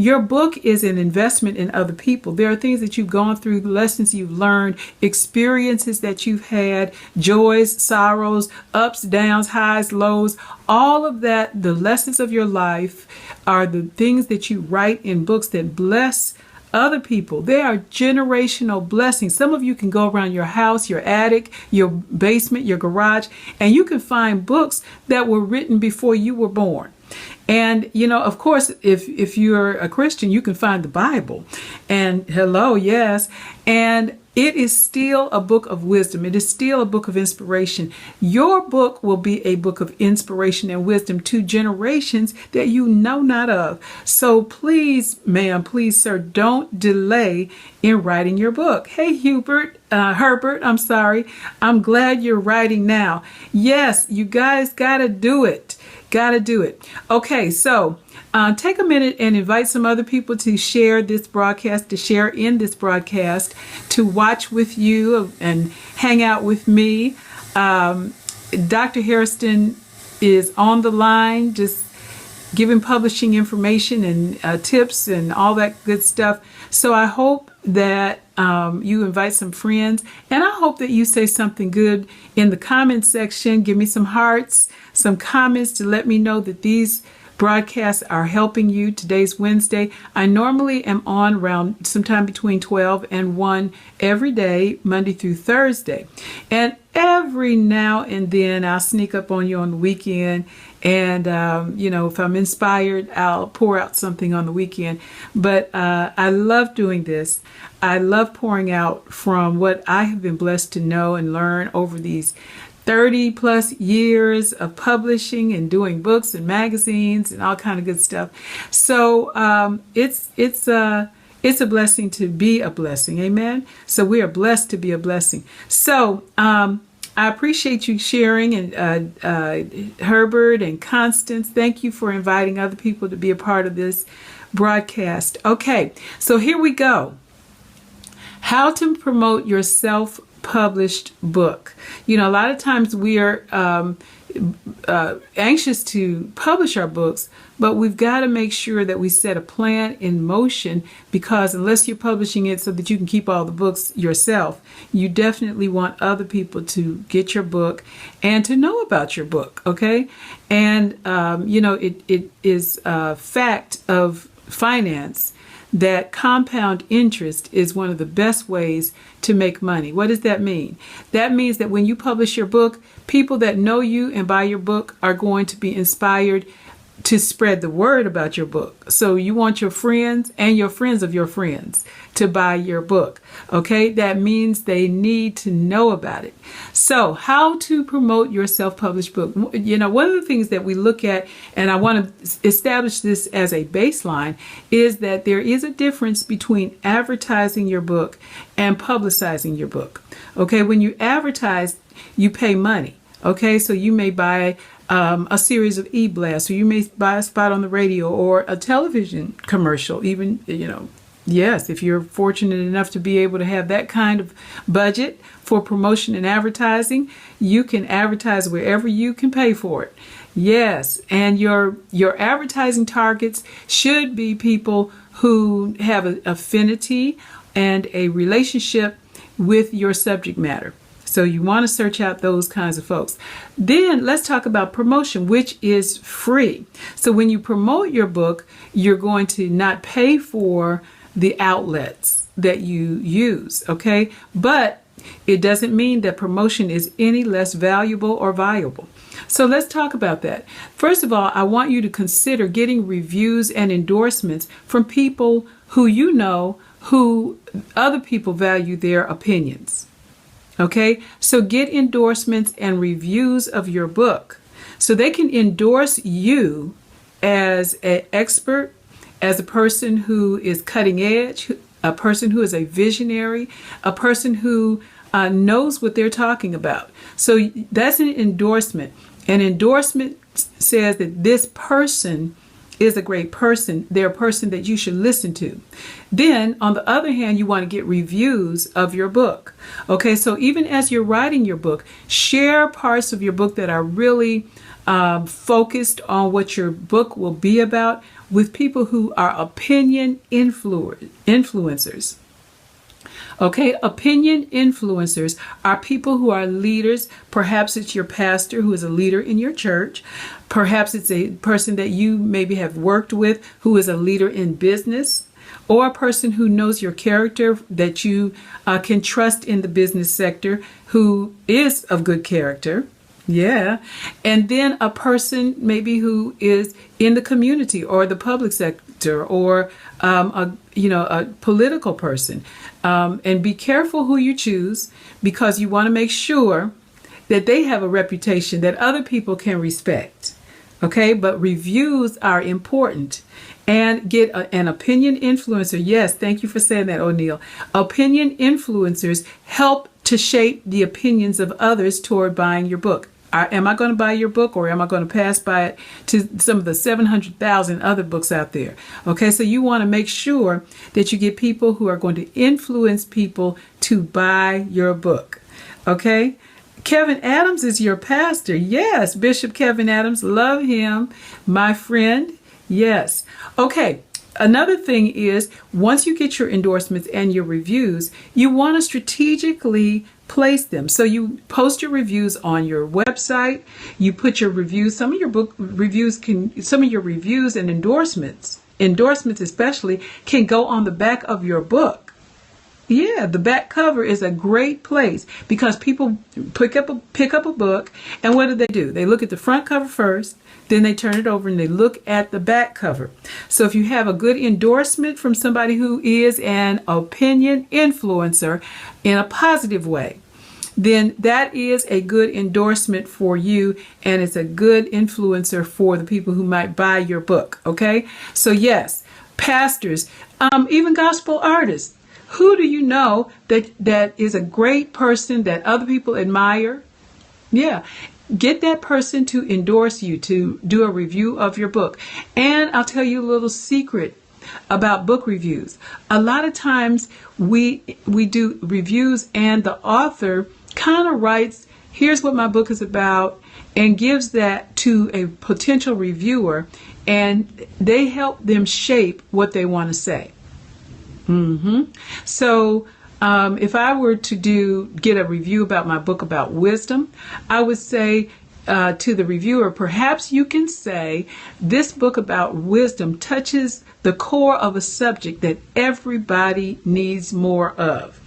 Your book is an investment in other people. There are things that you've gone through, lessons you've learned, experiences that you've had, joys, sorrows, ups, downs, highs, lows, all of that. The lessons of your life are the things that you write in books that bless other people. They are generational blessings. Some of you can go around your house, your attic, your basement, your garage, and you can find books that were written before you were born. And, of course, if you're a Christian, you can find the Bible. And hello, yes. And it is still a book of wisdom. It is still a book of inspiration. Your book will be a book of inspiration and wisdom to generations that you know not of. So please, ma'am, please, sir, don't delay in writing your book. Hey, Herbert, I'm sorry. I'm glad you're writing now. Yes, you guys got to do it. Got to do it. Okay, so take a minute and invite some other people to share this broadcast, to share in this broadcast, to watch with you and hang out with me. Dr. Hairston is on the line, just giving publishing information and tips and all that good stuff. So I hope that you invite some friends, and I hope that you say something good in the comment section. Give me some hearts, some comments to let me know that these broadcasts are helping you. Today's Wednesday. I normally am on around sometime between 12 and 1 every day, Monday through Thursday. And every now and then I'll sneak up on you on the weekend. And, if I'm inspired, I'll pour out something on the weekend. But I love doing this. I love pouring out from what I have been blessed to know and learn over these 30 plus years of publishing and doing books and magazines and all kind of good stuff. So it's a blessing to be a blessing. Amen. So we are blessed to be a blessing. So I appreciate you sharing, and Herbert and Constance, thank you for inviting other people to be a part of this broadcast. Okay, so here we go. How to promote your self-published book. A lot of times we are anxious to publish our books, but we've got to make sure that we set a plan in motion, because unless you're publishing it so that you can keep all the books yourself, you definitely want other people to get your book and to know about your book, okay? And, it is a fact of finance that compound interest is one of the best ways to make money. What does that mean? That means that when you publish your book, people that know you and buy your book are going to be inspired to spread the word about your book. So you want your friends and your friends of your friends to buy your book. Okay, that means they need to know about it. So how to promote your self-published book? One of the things that we look at, and I want to establish this as a baseline, is that there is a difference between advertising your book and publicizing your book. Okay, when you advertise, you pay money. Okay, so you may buy a series of e-blasts, or you may buy a spot on the radio or a television commercial, even, yes, if you're fortunate enough to be able to have that kind of budget for promotion and advertising, you can advertise wherever you can pay for it. Yes, and your advertising targets should be people who have an affinity and a relationship with your subject matter. So you want to search out those kinds of folks. Then let's talk about promotion, which is free. So when you promote your book, you're going to not pay for the outlets that you use, okay? But it doesn't mean that promotion is any less valuable or viable. So let's talk about that. First of all, I want you to consider getting reviews and endorsements from people who other people value their opinions. Okay, so get endorsements and reviews of your book so they can endorse you as an expert, as a person who is cutting edge, a person who is a visionary, a person who knows what they're talking about. So that's an endorsement. An endorsement says that this person is a great person. They're a person that you should listen to. Then, on the other hand, you want to get reviews of your book. Okay, so even as you're writing your book, share parts of your book that are really focused on what your book will be about with people who are opinion influencers. Okay, opinion influencers are people who are leaders. Perhaps it's your pastor who is a leader in your church. Perhaps it's a person that you maybe have worked with who is a leader in business, or a person who knows your character that you can trust in the business sector who is of good character. Yeah. And then a person maybe who is in the community or the public sector, or a political person. And be careful who you choose, because you want to make sure that they have a reputation that other people can respect. Okay, but reviews are important. And get an opinion influencer. Yes, thank you for saying that, O'Neill. Opinion influencers help to shape the opinions of others toward buying your book. Am I going to buy your book, or am I going to pass by it to some of the 700,000 other books out there? Okay, so you want to make sure that you get people who are going to influence people to buy your book. Okay, Kevin Adams is your pastor. Yes, Bishop Kevin Adams. Love him, my friend. Yes. Okay. Another thing is, once you get your endorsements and your reviews, you want to strategically place them. So you post your reviews on your website. You put your reviews. Some of your reviews and endorsements especially, can go on the back of your book. Yeah, the back cover is a great place, because people pick up a book, and what do? They look at the front cover first, then they turn it over and they look at the back cover. So if you have a good endorsement from somebody who is an opinion influencer in a positive way, then that is a good endorsement for you, and it's a good influencer for the people who might buy your book. Okay, so yes, pastors, even gospel artists. Who do you know that is a great person that other people admire? Yeah. Get that person to endorse you, to do a review of your book. And I'll tell you a little secret about book reviews. A lot of times we do reviews, and the author kind of writes, here's what my book is about, and gives that to a potential reviewer, and they help them shape what they want to say. So if I were to get a review about my book about wisdom, I would say to the reviewer, perhaps you can say, this book about wisdom touches the core of a subject that everybody needs more of.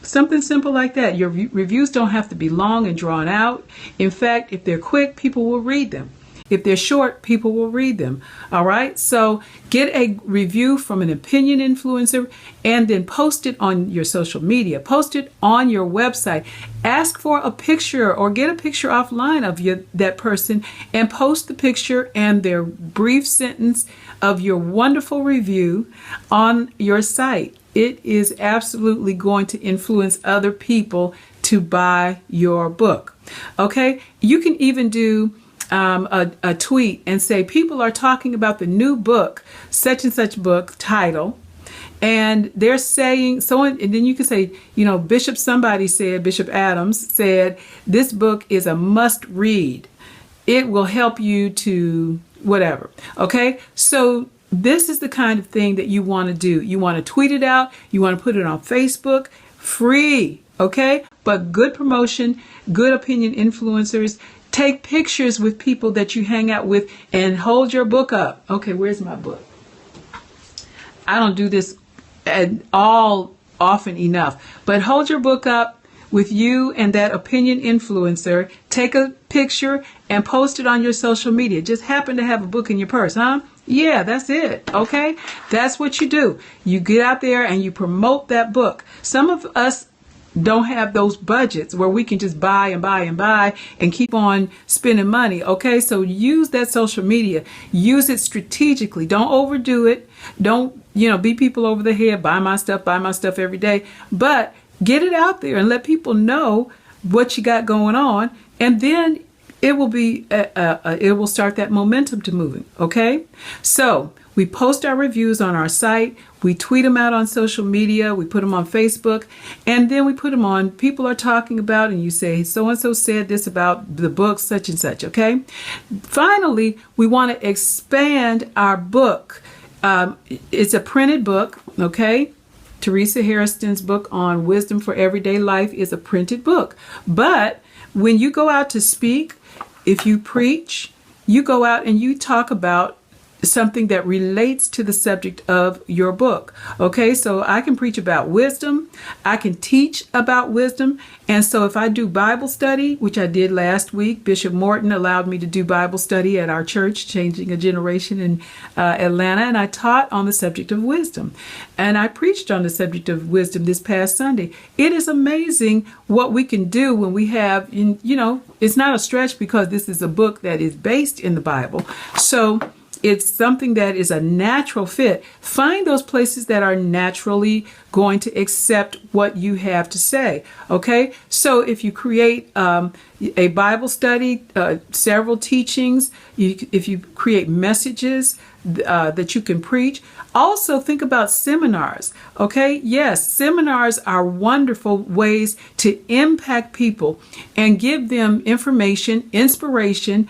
Something simple like that. Your reviews don't have to be long and drawn out. In fact, if they're quick, people will read them. If they're short, people will read them. All right. So get a review from an opinion influencer, and then post it on your social media. Post it on your website. Ask for a picture, or get a picture offline of that person, and post the picture and their brief sentence of your wonderful review on your site. It is absolutely going to influence other people to buy your book. Okay. You can even do a tweet and say, people are talking about the new book, such and such book title, and they're saying so, and then you can say, Bishop Adams said this book is a must read. It will help you to whatever. Okay, so this is the kind of thing that you want to do. You want to tweet it out. You want to put it on Facebook, free. Okay, but good promotion, good opinion influencers. Take pictures with people that you hang out with, and hold your book up. Okay, where's my book? I don't do this at all often enough, but hold your book up with you and that opinion influencer. Take a picture and post it on your social media. Just happen to have a book in your purse, huh? Yeah, that's it. Okay, that's what you do. You get out there and you promote that book. Some of us don't have those budgets where we can just buy and keep on spending money. Okay, so use that social media. Use it strategically. Don't overdo it. Don't, beat people over the head. Buy my stuff every day. But get it out there and let people know what you got going on. And then it will be it will start that momentum to moving. Okay, so we post our reviews on our site, we tweet them out on social media, we put them on Facebook, and then we put them on. People are talking about, and you say so and so said this about the book such and such. Okay, finally, we want to expand our book. It's a printed book. Okay. Teresa Hairston's book on wisdom for everyday life is a printed book. But when you go out to speak, if you preach, you go out and you talk about something that relates to the subject of your book. Okay, so I can preach about wisdom. I can teach about wisdom. And so if I do Bible study, which I did last week, Bishop Morton allowed me to do Bible study at our church, Changing a Generation in Atlanta, and I taught on the subject of wisdom. And I preached on the subject of wisdom this past Sunday. It is amazing what we can do when we have, it's not a stretch because this is a book that is based in the Bible. So it's something that is a natural fit. Find those places that are naturally going to accept what you have to say. Okay, so if you create a Bible study, several teachings, if you create messages that you can preach. Also think about seminars. Okay, yes, seminars are wonderful ways to impact people and give them information, inspiration,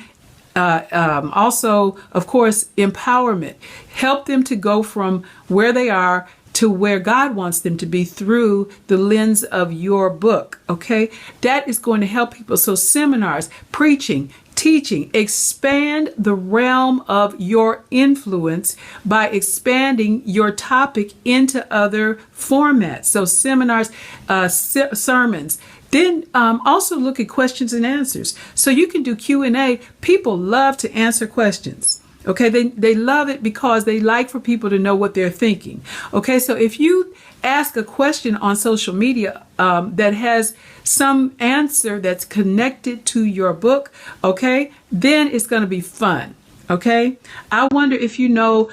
also, of course, empowerment. Help them to go from where they are to where God wants them to be through the lens of your book. Okay, that is going to help people. So seminars, preaching, teaching, expand the realm of your influence by expanding your topic into other formats. So seminars, sermons. Then also look at questions and answers. So you can do Q&A. People love to answer questions. Okay, they love it because they like for people to know what they're thinking. Okay, so if you ask a question on social media that has some answer that's connected to your book, okay, then it's going to be fun. Okay, I wonder if you know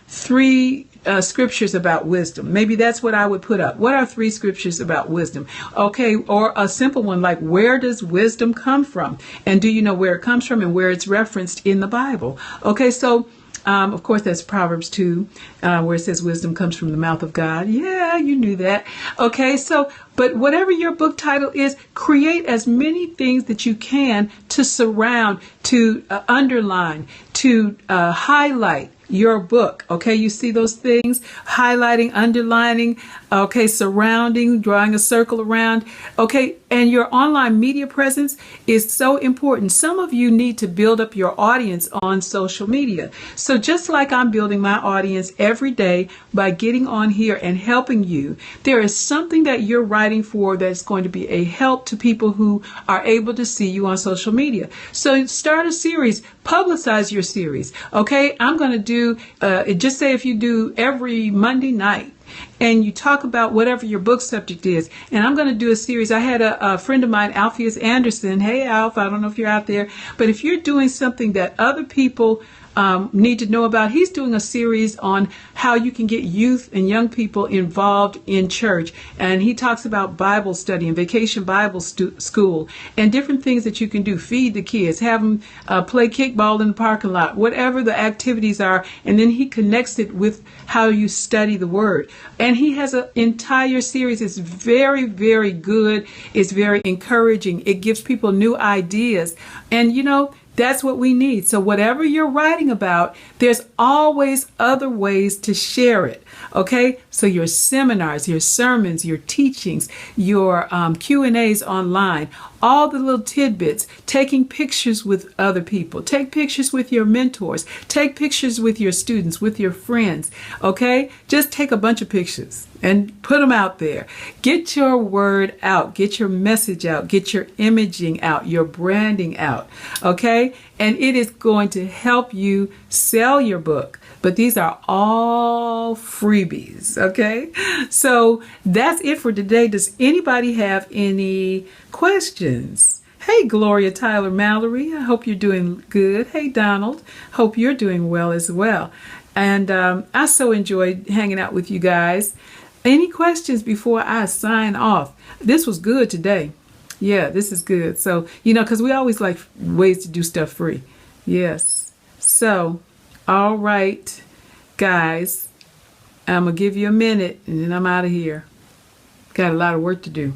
3 scriptures about wisdom. Maybe that's what I would put up. What are 3 scriptures about wisdom? Okay, or a simple one like, where does wisdom come from? And do you know where it comes from and where it's referenced in the Bible? Okay, so of course, that's Proverbs 2, where it says wisdom comes from the mouth of God. Yeah, you knew that. Okay, so, but whatever your book title is, create as many things that you can to surround, to underline, to highlight your book. Okay, you see those things, highlighting, underlining, okay, surrounding, drawing a circle around. Okay, and your online media presence is so important. Some of you need to build up your audience on social media. So just like I'm building my audience every day by getting on here and helping you, there is something that you're writing for that's going to be a help to people who are able to see you on social media. So start a series, publicize your series. Okay, I'm going to do, just say if you do every Monday night, and you talk about whatever your book subject is. And I'm going to do a series. I had a friend of mine, Alpheus Anderson. Hey, Alf, I don't know if you're out there, but if you're doing something that other people need to know about, he's doing a series on how you can get youth and young people involved in church. And he talks about Bible study and vacation Bible school and different things that you can do. Feed the kids, have them play kickball in the parking lot, whatever the activities are. And then he connects it with how you study the word. And he has an entire series. It's very, very good. It's very encouraging. It gives people new ideas. And, you know, that's what we need. So whatever you're writing about, there's always other ways to share it. Okay, so your seminars, your sermons, your teachings, your Q&As online, all the little tidbits, taking pictures with other people, take pictures with your mentors, take pictures with your students, with your friends. Okay, just take a bunch of pictures and put them out there. Get your word out, get your message out, get your imaging out, your branding out. Okay, and it is going to help you sell your book. But these are all freebies, okay? So that's it for today. Does anybody have any questions? Hey, Gloria Tyler Mallory, I hope you're doing good. Hey, Donald, hope you're doing well as well. And I so enjoyed hanging out with you guys. Any questions before I sign off? This was good today. Yeah, this is good. So, you know, because we always like ways to do stuff free. Yes. So, all right, guys, I'm going to give you a minute and then I'm out of here. Got a lot of work to do.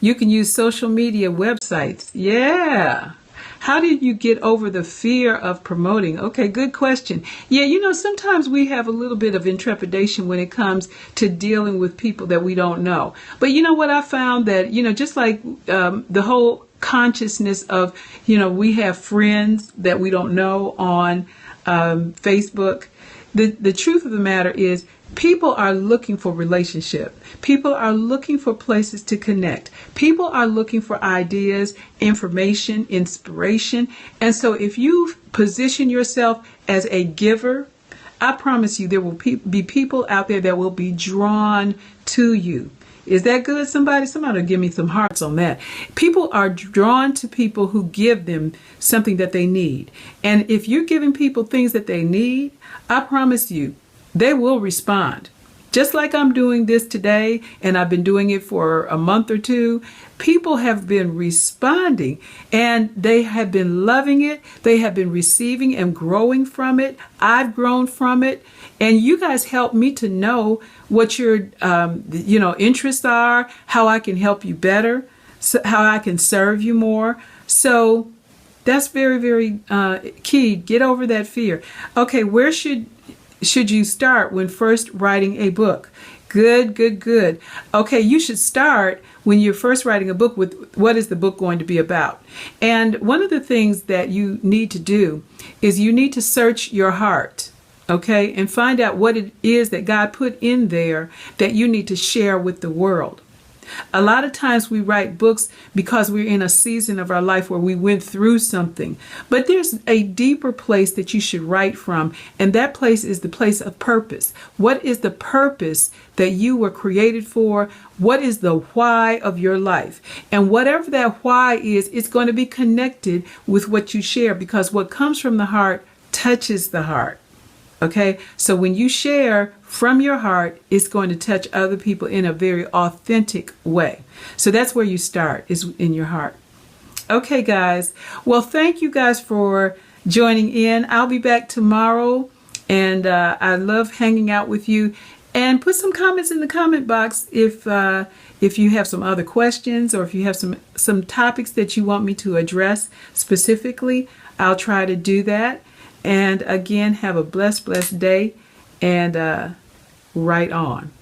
You can use social media websites. Yeah. How did you get over the fear of promoting? Okay, good question. Yeah, you know, sometimes we have a little bit of intrepidation when it comes to dealing with people that we don't know. But you know what I found that, you know, just like the whole consciousness of, you know, we have friends that we don't know on Facebook. The truth of the matter is people are looking for relationship. People are looking for places to connect. People are looking for ideas, information, inspiration. And so if you position yourself as a giver, I promise you there will be people out there that will be drawn to you. Is that good, somebody? Somebody will give me some hearts on that. People are drawn to people who give them something that they need. And if you're giving people things that they need, I promise you, they will respond. Just like I'm doing this today, and I've been doing it for a month or two, people have been responding and they have been loving it. They have been receiving and growing from it. I've grown from it. And you guys help me to know what your, interests are, how I can help you better, so how I can serve you more. So that's very, very key. Get over that fear. Okay, where should you start when first writing a book? Good. Okay, you should start when you're first writing a book with what is the book going to be about. And one of the things that you need to do is you need to search your heart, okay, and find out what it is that God put in there that you need to share with the world. A lot of times we write books because we're in a season of our life where we went through something. But there's a deeper place that you should write from, and that place is the place of purpose. What is the purpose that you were created for? What is the why of your life? And whatever that why is, it's going to be connected with what you share, because what comes from the heart touches the heart. Okay, so when you share from your heart, it's going to touch other people in a very authentic way. So that's where you start, is in your heart. Okay, guys. Well, thank you guys for joining in. I'll be back tomorrow, and I love hanging out with you. And put some comments in the comment box if you have some other questions, or if you have some topics that you want me to address specifically. I'll try to do that. And again, have a blessed day, and right on.